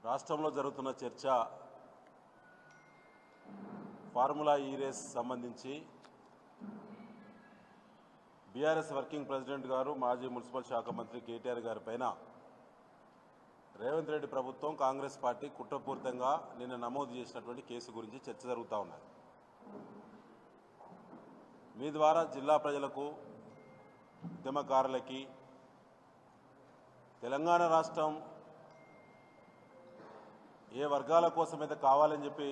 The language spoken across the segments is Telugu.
రాష్ట్రంలో జరుగుతున్న చర్చ ఫార్ములా ఈ రేస్ సంబంధించి బీఆర్ఎస్ వర్కింగ్ ప్రెసిడెంట్ గారు మాజీ మున్సిపల్ శాఖ మంత్రి కేటీఆర్ గారి పైన రేవంత్ రెడ్డి ప్రభుత్వం కాంగ్రెస్ పార్టీ కుట్రపూరితంగా నిన్న నమోదు చేసినటువంటి కేసు గురించి చర్చ జరుగుతూ ఉన్నది. మీ ద్వారా జిల్లా ప్రజలకు, ఉద్యమకారులకి తెలంగాణ రాష్ట్రం ఏ వర్గాల కోసం అయితే కావాలని చెప్పి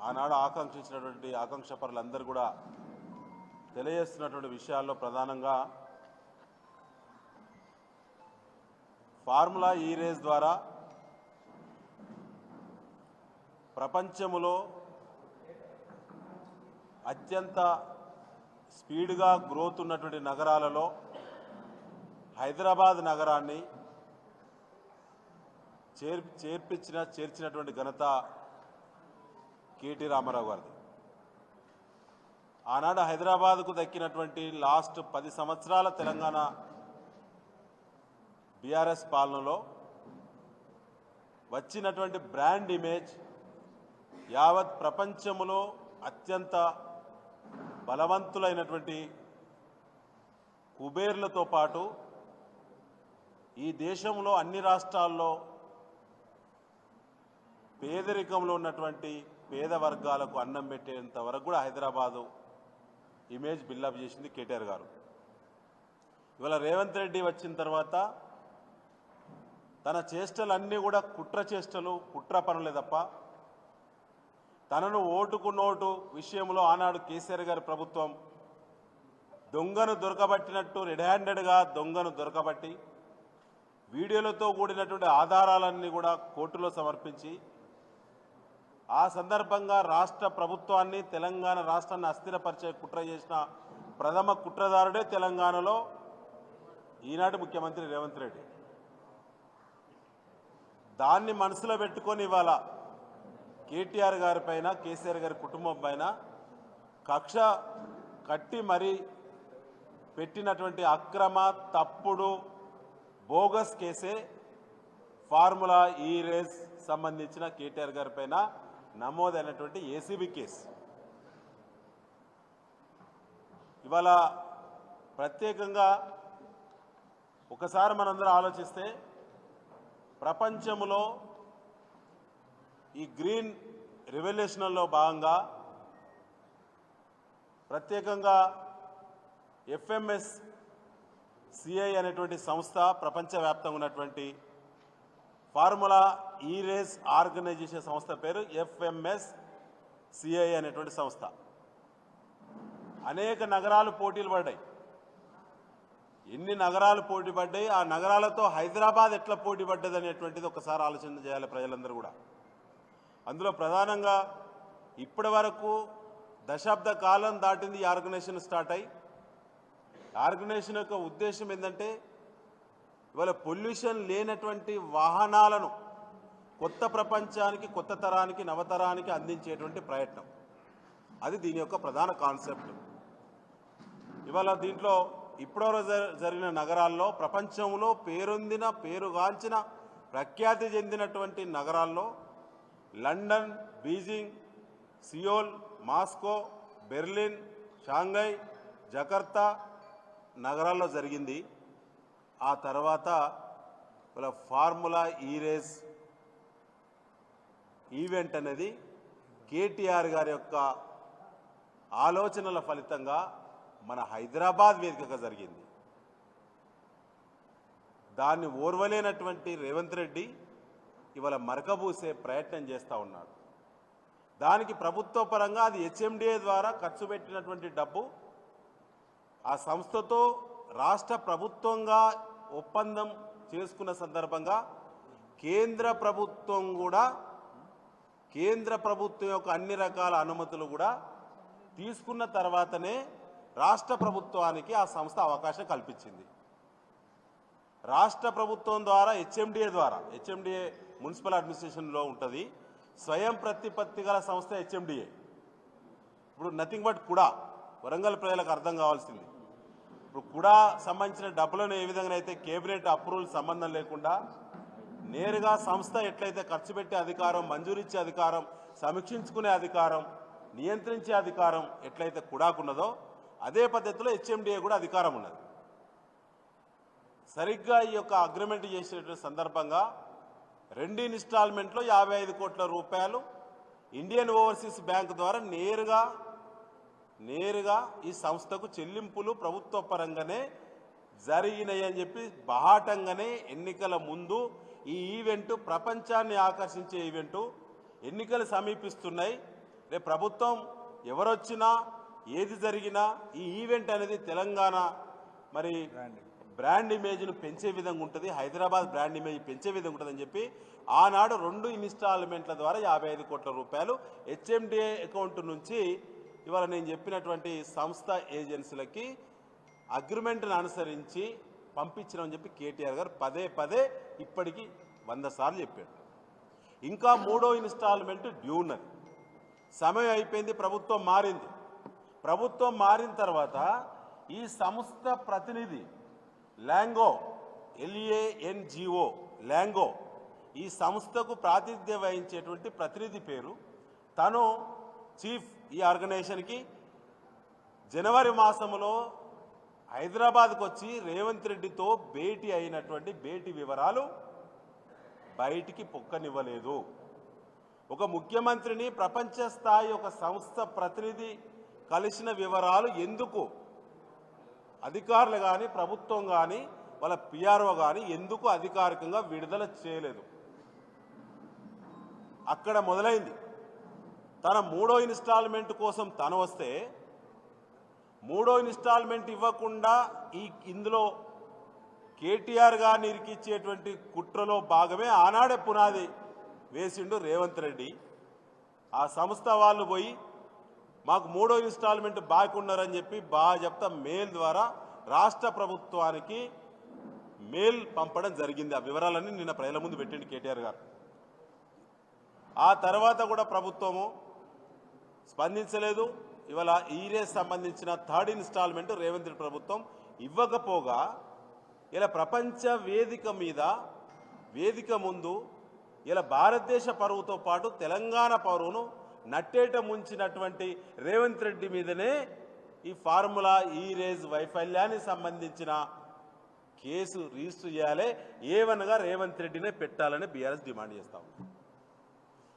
ఆనాడు ఆకాంక్షించినటువంటి ఆకాంక్షపరులందరూ కూడా తెలియజేస్తున్నటువంటి విషయాల్లో ప్రధానంగా ఫార్ములా ఈ రేస్ ద్వారా ప్రపంచంలో అత్యంత స్పీడ్గా గ్రోత్ ఉన్నటువంటి నగరాలలో హైదరాబాద్ నగరాన్ని చేర్చినటువంటి ఘనత కేటీ రామారావు గారిది. ఆనాడు హైదరాబాద్కు దక్కినటువంటి లాస్ట్ 10 సంవత్సరాల తెలంగాణ బీఆర్ఎస్ పాలనలో వచ్చినటువంటి బ్రాండ్ ఇమేజ్ యావత్ ప్రపంచంలో అత్యంత బలవంతులైనటువంటి కుబేర్లతో పాటు ఈ దేశంలో అన్ని రాష్ట్రాల్లో పేదరికంలో ఉన్నటువంటి పేద వర్గాలకు అన్నం పెట్టేంత వరకు కూడా హైదరాబాదు ఇమేజ్ బిల్డప్ చేసింది కేటీఆర్ గారు. ఇవాళ రేవంత్ రెడ్డి వచ్చిన తర్వాత తన చేష్టలన్నీ కూడా కుట్ర చేష్టలు, కుట్ర పనులే తప్ప తనను ఓటుకు నోటు విషయంలో ఆనాడు కేసీఆర్ గారి ప్రభుత్వం దొంగను దొరకబట్టినట్టు రెడ్ హ్యాండెడ్గా దొంగను దొరకబట్టి వీడియోలతో కూడినటువంటి ఆధారాలన్నీ కూడా కోర్టులో సమర్పించి ఆ సందర్భంగా రాష్ట్ర ప్రభుత్వాన్ని, తెలంగాణ రాష్ట్రాన్ని అస్థిరపరిచే కుట్ర చేసిన ప్రథమ కుట్రదారుడే తెలంగాణలో ఈనాటి ముఖ్యమంత్రి రేవంత్ రెడ్డి. దాన్ని మనసులో పెట్టుకొని ఇవాళ కేటీఆర్ గారి పైన, కేసీఆర్ గారి కుటుంబం పైన కక్ష కట్టి మరీ పెట్టినటువంటి అక్రమ, తప్పుడు, బోగస్ కేసే ఫార్ములా ఈ రేస్ సంబంధించిన కేటీఆర్ గారి పైన నమోదైనటువంటి ఏసీబీ కేసు. ఇవాళ ప్రత్యేకంగా ఒకసారి మనందరం ఆలోచిస్తే ప్రపంచంలో ఈ గ్రీన్ రెవల్యూషన్లో భాగంగా ప్రత్యేకంగా FMSCI అనేటువంటి సంస్థ, ప్రపంచవ్యాప్తంగా ఉన్నటువంటి ఫార్ములా ఈ రేస్ ఆర్గనైజేషన్ సంస్థ పేరు FMSCI అనేటువంటి సంస్థ. అనేక నగరాలు పోటీలు పడ్డాయి. ఎన్ని నగరాలు పోటీ పడ్డాయి, ఆ నగరాలతో హైదరాబాద్ ఎట్లా పోటీ పడ్డది అనేటువంటిది ఒకసారి ఆలోచన చేయాలి ప్రజలందరూ కూడా. అందులో ప్రధానంగా ఇప్పటి వరకు దశాబ్ద కాలం దాటింది ఈ ఆర్గనైజేషన్ స్టార్ట్ అయ్యి. ఆర్గనైజేషన్ యొక్క ఉద్దేశం ఏంటంటే ఇవాళ పొల్యూషన్ లేనటువంటి వాహనాలను కొత్త ప్రపంచానికి, కొత్త తరానికి, నవతరానికి అందించేటువంటి ప్రయత్నం. అది దీని యొక్క ప్రధాన కాన్సెప్ట్. ఇవాళ దీంట్లో ఇప్పటివరకు జరిగిన నగరాల్లో ప్రపంచంలో పేరొందిన, పేరుగాంచిన, ప్రఖ్యాతి చెందినటువంటి నగరాల్లో London, Beijing, Seoul, Moscow, Berlin, Shanghai, Jakarta నగరాల్లో జరిగింది. ఆ తర్వాత ఇలా ఫార్ములా ఈ రేస్ ఈవెంట్ అనేది కేటీఆర్ గారి యొక్క ఆలోచనల ఫలితంగా మన హైదరాబాద్ వేదికగా జరిగింది. దాన్ని ఓర్వలేనటువంటి రేవంత్ రెడ్డి ఇవాళ మరకబూసే ప్రయత్నం చేస్తూ ఉన్నాడు. దానికి ప్రభుత్వ పరంగా అది HMDA ద్వారా ఖర్చు పెట్టినటువంటి డబ్బు ఆ సంస్థతో రాష్ట్ర ప్రభుత్వంగా ఒప్పందం చేసుకున్న సందర్భంగా కేంద్ర ప్రభుత్వం కూడా, కేంద్ర ప్రభుత్వం యొక్క అన్ని రకాల అనుమతులు కూడా తీసుకున్న తర్వాతనే రాష్ట్ర ప్రభుత్వానికి ఆ సంస్థ అవకాశం కల్పించింది. రాష్ట్ర ప్రభుత్వం ద్వారా HMDA ద్వారా, HMDA మున్సిపల్ అడ్మినిస్ట్రేషన్లో ఉంటుంది, స్వయం ప్రతిపత్తి గల సంస్థ HMDA. ఇప్పుడు నథింగ్ బట్ కూడా వరంగల్ ప్రజలకు అర్థం కావాల్సింది, ఇప్పుడు కూడా సంబంధించిన డబ్బులను ఏ విధంగా అయితే కేబినెట్ అప్రూవల్ సంబంధం లేకుండా నేరుగా సంస్థ ఎట్లయితే ఖర్చు పెట్టే అధికారం, మంజూరిచ్చే అధికారం, సమీక్షించుకునే అధికారం, నియంత్రించే అధికారం ఎట్లయితే కుడాకున్నదో అదే పద్ధతిలో హెచ్ఎండిఏ కూడా అధికారం ఉన్నది. సరిగ్గా ఈ యొక్క అగ్రిమెంట్ చేసేటువంటి సందర్భంగా 2 ఇన్స్టాల్మెంట్లో 55 కోట్ల రూపాయలు ఇండియన్ ఓవర్సీస్ బ్యాంక్ ద్వారా నేరుగా ఈ సంస్థకు చెల్లింపులు ప్రభుత్వ పరంగానే జరిగినాయని చెప్పి బహాటంగానే ఎన్నికల ముందు ఈ ఈవెంట్ ప్రపంచాన్ని ఆకర్షించే ఈవెంటు. ఎన్నికలు సమీపిస్తున్నాయి. రేపు ప్రభుత్వం ఎవరొచ్చినా ఏది జరిగినా ఈ ఈవెంట్ అనేది తెలంగాణ మరి బ్రాండ్ ఇమేజ్ను పెంచే విధంగా ఉంటుంది, హైదరాబాద్ బ్రాండ్ ఇమేజ్ పెంచే విధంగా ఉంటుందని చెప్పి ఆనాడు 2 ఇన్స్టాల్మెంట్ల ద్వారా 55 కోట్ల రూపాయలు హెచ్ఎండిఏ అకౌంట్ నుంచి ఇవాళ నేను చెప్పినటువంటి సంస్థ ఏజెన్సీలకి అగ్రిమెంట్ను అనుసరించి పంపించినామని చెప్పి కేటీఆర్ గారు పదే ఇప్పటికీ 100 సార్లు చెప్పాడు. ఇంకా 3వ ఇన్స్టాల్మెంట్ డ్యూ ఉన్నది. సమయం అయిపోయింది. ప్రభుత్వం మారింది. ప్రభుత్వం మారిన తర్వాత ఈ సంస్థ ప్రతినిధి లాంగో LANGO లాంగో ఈ సంస్థకు ప్రాతినిధ్యం వహించేటువంటి ప్రతినిధి పేరు తను చీఫ్ ఈ ఆర్గనైజేషన్కి జనవరి మాసంలో హైదరాబాద్కు వచ్చి రేవంత్ రెడ్డితో భేటీ అయినటువంటి భేటీ వివరాలు బయటికి పొక్కనివ్వలేదు. ఒక ముఖ్యమంత్రిని ప్రపంచ స్థాయి ఒక సంస్థ ప్రతినిధి కలిసిన వివరాలు ఎందుకు అధికారులు కానీ ప్రభుత్వం కానీ వాళ్ళ PRO కానీ ఎందుకు అధికారికంగా విడుదల చేయలేదు? అక్కడ మొదలైంది. తన 3వ ఇన్స్టాల్మెంట్ కోసం తను వస్తే 3వ ఇన్స్టాల్మెంట్ ఇవ్వకుండా ఇందులో కేటీఆర్ గారిని ఇరికిచ్చేటువంటి కుట్రలో భాగమే ఆనాడే పునాది వేసిండు రేవంత్ రెడ్డి. ఆ సంస్థ వాళ్ళు పోయి మాకు 3వ ఇన్స్టాల్మెంట్ బాకీ ఉన్నారని చెప్పి చెప్తా మెయిల్ ద్వారా రాష్ట్ర ప్రభుత్వానికి మెయిల్ పంపడం జరిగింది. ఆ వివరాలన్నీ నిన్న ప్రజల ముందు పెట్టిండు కేటీఆర్ గారు. ఆ తర్వాత కూడా ప్రభుత్వము స్పందించలేదు. ఇవాళ ఈరేస్ సంబంధించిన 3rd ఇన్స్టాల్మెంట్ రేవంత్ రెడ్డి ప్రభుత్వం ఇవ్వకపోగా ఇలా ప్రపంచ వేదిక ముందు ఇలా భారతదేశ పరువుతో పాటు తెలంగాణ పరువును నట్టేట ముంచినటువంటి రేవంత్ రెడ్డి మీదనే ఈ ఫార్ములా ఈరేజ్ వైఫల్యానికి సంబంధించిన కేసు రిజిస్టర్ చేయాలి. ఏవనగా రేవంత్ రెడ్డినే పెట్టాలని బీఆర్ఎస్ డిమాండ్ చేస్తాం.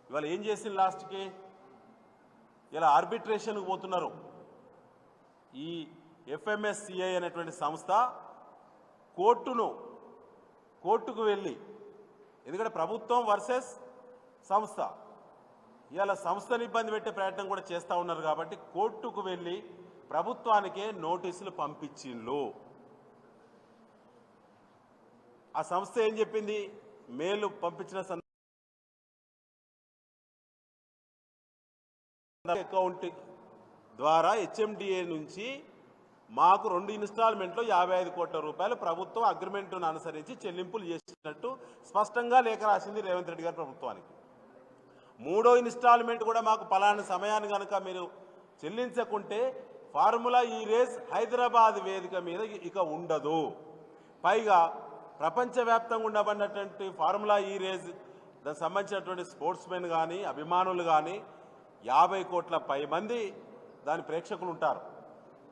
ఇవాళ ఏం చేసింది? లాస్ట్కి ఇలా ఆర్బిట్రేషన్కి పోతున్నారు. ఈ FMSCI అనేటువంటి సంస్థ కోర్టుకు వెళ్ళి, ఎందుకంటే ప్రభుత్వం వర్సెస్ సంస్థ, ఇవాళ సంస్థను ఇబ్బంది పెట్టే ప్రయత్నం కూడా చేస్తూ ఉన్నారు కాబట్టి కోర్టుకు వెళ్ళి ప్రభుత్వానికే నోటీసులు పంపించిండ్రు. ఆ సంస్థ ఏం చెప్పింది? మెయిల్ పంపించిన అకౌంట్ ద్వారా హెచ్ఎండిఏ నుంచి మాకు 2 ఇన్స్టాల్మెంట్లో 55 కోట్ల రూపాయలు ప్రభుత్వం అగ్రిమెంట్ను అనుసరించి చెల్లింపులు చేసినట్టు స్పష్టంగా లేఖ రాసింది రేవంత్ రెడ్డి గారి ప్రభుత్వానికి. 3వ ఇన్స్టాల్మెంట్ కూడా మాకు పలానా సమయాన్ని కనుక మీరు చెల్లించకుంటే ఫార్ములా ఈరేజ్ హైదరాబాద్ వేదిక మీద ఇక ఉండదు. పైగా ప్రపంచవ్యాప్తంగా ఉండబడినటువంటి ఫార్ములా ఈరేజ్ దానికి సంబంధించినటువంటి స్పోర్ట్స్మెన్ కానీ అభిమానులు కానీ 50 కోట్ల పై మంది దాని ప్రేక్షకులు ఉంటారు,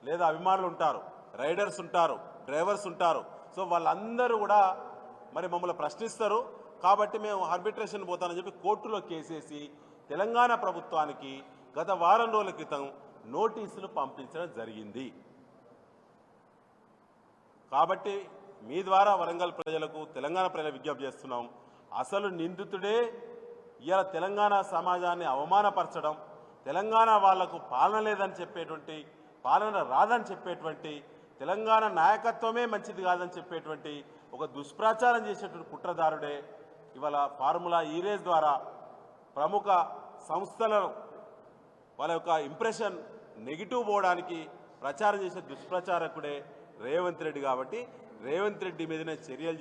లేదా అభిమానులు ఉంటారు, రైడర్స్ ఉంటారు, డ్రైవర్స్ ఉంటారు. సో వాళ్ళందరూ కూడా మరి మమ్మల్ని ప్రశ్నిస్తారు కాబట్టి మేము ఆర్బిట్రేషన్ పోతానని చెప్పి కోర్టులో కేసేసి తెలంగాణ ప్రభుత్వానికి గత వారం రోజుల క్రితం నోటీసులు పంపించడం జరిగింది. కాబట్టి మీ ద్వారా వరంగల్ ప్రజలకు, తెలంగాణ ప్రజలకు విజ్ఞప్తి చేస్తున్నాం. అసలు నిందితుడే ఇలా తెలంగాణ సమాజాన్ని అవమానపరచడం, తెలంగాణ వాళ్లకు పాలన లేదని చెప్పేటువంటి, పాలన రాదని చెప్పేటువంటి, తెలంగాణ నాయకత్వమే మంచిది కాదని చెప్పేటువంటి ఒక దుష్ప్రచారం చేసేటువంటి కుట్రదారుడే ఇవాళ ఫార్ములా ఈరేజ్ ద్వారా ప్రముఖ సంస్థలను వాళ్ళ యొక్క ఇంప్రెషన్ నెగిటివ్ పోవడానికి ప్రచారం చేసే దుష్ప్రచారకుడే రేవంత్ రెడ్డి. కాబట్టి రేవంత్ రెడ్డి మీదనే చర్యలు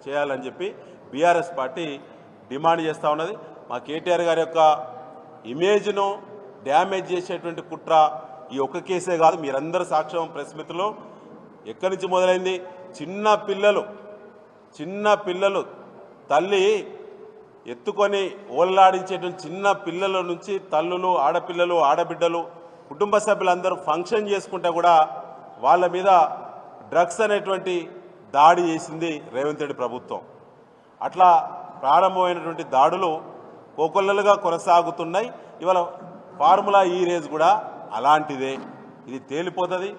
చేయాలని చెప్పి బీఆర్ఎస్ పార్టీ డిమాండ్ చేస్తూ ఉన్నది. మా కేటీఆర్ గారి యొక్క ఇమేజ్ను డ్యామేజ్ చేసేటువంటి కుట్ర ఈ ఒక్క కేసే కాదు, మీరందరూ సాక్ష్యం. ప్రెస్ మిత్రులు, ఎక్కడి నుంచి మొదలైంది? చిన్న పిల్లలు తల్లి ఎత్తుకొని ఓళ్ళాడించేటువంటి చిన్న పిల్లల నుంచి తల్లులు, ఆడపిల్లలు, ఆడబిడ్డలు, కుటుంబ సభ్యులందరూ ఫంక్షన్ చేసుకుంటే కూడా వాళ్ళ మీద డ్రగ్స్ అనేటువంటి దాడి చేసింది రేవంత్ రెడ్డి ప్రభుత్వం. అట్లా ప్రారంభమైనటువంటి దాడులు కోకొల్లలుగా కొనసాగుతున్నాయి. ఇవాళ ఫార్ములా ఈ రేజ్ కూడా అలాంటిదే. ఇది తేలిపోతుంది.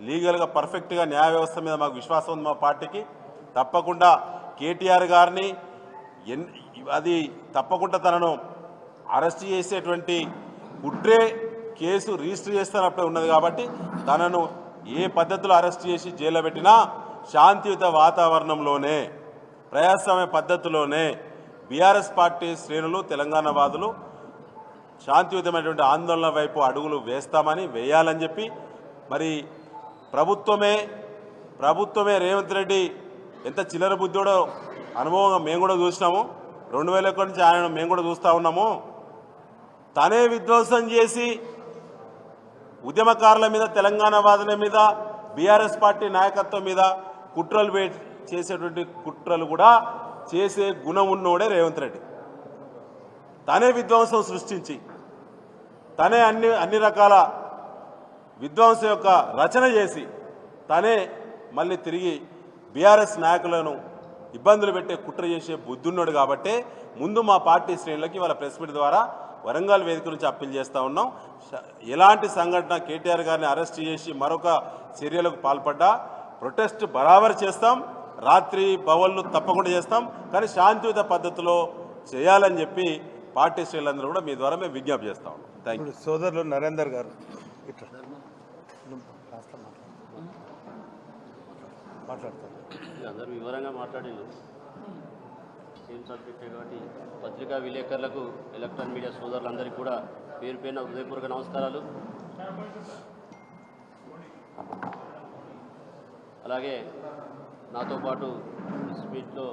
లీగల్గా పర్ఫెక్ట్గా న్యాయ వ్యవస్థ మీద మాకు విశ్వాసం ఉంది. మా పార్టీకి తప్పకుండా కేటీఆర్ గారిని అది తప్పకుండా తనను అరెస్ట్ చేసేటువంటి కుట్రే కేసు రిజిస్టర్ చేస్తున్నప్పుడే ఉన్నది కాబట్టి తనను ఏ పద్ధతిలో అరెస్ట్ చేసి జైల్లో పెట్టినా శాంతియుత వాతావరణంలోనే, ప్రజాస్వామ్య పద్ధతిలోనే బీఆర్ఎస్ పార్టీ శ్రేణులు, తెలంగాణ వాదులు శాంతియుతమైనటువంటి ఆందోళన వైపు అడుగులు వేయాలని చెప్పి మరి ప్రభుత్వమే రేవంత్ రెడ్డి ఎంత చిల్లర బుద్ధుడో అనుభవంగా మేము కూడా చూసినాము. 2001 నుంచి ఆయన మేము కూడా చూస్తూ ఉన్నాము. తనే విధ్వంసం చేసి ఉద్యమకారుల మీద, తెలంగాణ వాదుల మీద, బీఆర్ఎస్ పార్టీ నాయకత్వం మీద కుట్రలు చేసేటువంటి కుట్రలు కూడా చేసే గుణం ఉన్నోడే రేవంత్ రెడ్డి. తనే విధ్వంసం సృష్టించి తనే అన్ని రకాల విధ్వంసం యొక్క రచన చేసి తనే మళ్ళీ తిరిగి బీఆర్ఎస్ నాయకులను ఇబ్బందులు పెట్టే కుట్ర చేసే బుద్ధున్నాడు. కాబట్టే ముందు మా పార్టీ శ్రేణులకి వాళ్ళ ప్రెస్ మీట్ ద్వారా వరంగల్ వేదిక నుంచి అప్పీల్ చేస్తూ ఉన్నాం. ఎలాంటి సంఘటన కేటీఆర్ గారిని అరెస్ట్ చేసి మరొక చర్యలకు పాల్పడ్డా ప్రొటెస్ట్ బరాబర్ చేస్తాం. రాత్రి భవన్లు తప్పకుండా చేస్తాం. కానీ శాంతియుత పద్ధతిలో చేయాలని చెప్పి పార్టీ శ్రేణులందరూ కూడా మీ ద్వారా మేము విజ్ఞప్తి చేస్తా ఉన్నాం. Thank you. సోదరులు నరేందర్ గారు మాట్లాడతారు. అందరూ వివరంగా మాట్లాడిండు. సేమ్ సబ్జెక్టే కాబట్టి పత్రికా విలేకరులకు, ఎలక్ట్రానిక్ మీడియా సోదరులందరికీ కూడా పేరు పేరున హృదయపూర్వక నమస్కారాలు. అలాగే నాతో పాటు స్పీచ్లో